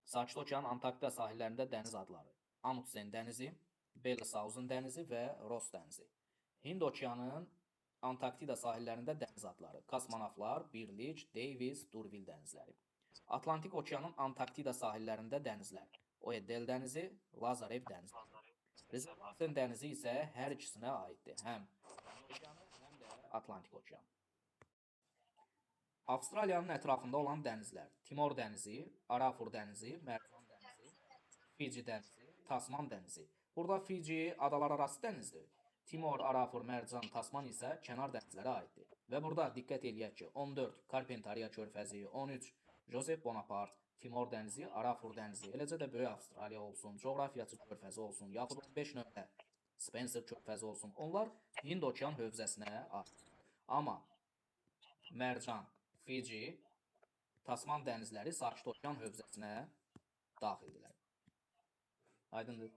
Sakit Okeanın Antarktida sahillərində dəniz adları: Amundsen dənizi, Bellingshausen dənizi və Ross dənizi. Hind Okeanının Antarktida sahillərində dəniz adları: Kosmonavtlar, Birlik, Davis, Durvil dənizləri. Atlantik Okeanın Antarktida sahillərində dənizlər: Oedel dənizi, Lazarev dənizi. Rezervasiya dənizi isə hər ikisinə aiddir. Həm Okeanı, həm də Atlantik Okean. Avstraliyanın ətrafında olan dənizlər: Timor dənizi, Arafur dənizi, Mərcan dənizi, Fiji dənizi, Tasman dənizi. Burada Fiji adalararası dənizdir. Timor, Arafur, Mərcan, Tasman isə kənar dənizlərə aiddir. Və burada diqqət eləyək ki, 14 Karpentariya körfəzi, 13 Joseph Bonaparte, Timor dənizi, Arafur dənizi, eləcə də Böyük Avstraliya olsun, coğrafiyaçı körfəzi olsun, yaxud 15 nömrə Spencer körfəzi olsun. Onlar Hind okean hövzəsinə aiddir. Amma Mərcan, Fiji, Tasman dənizləri Sakit Okean hövzəsinə daxildirlər. Aydındır.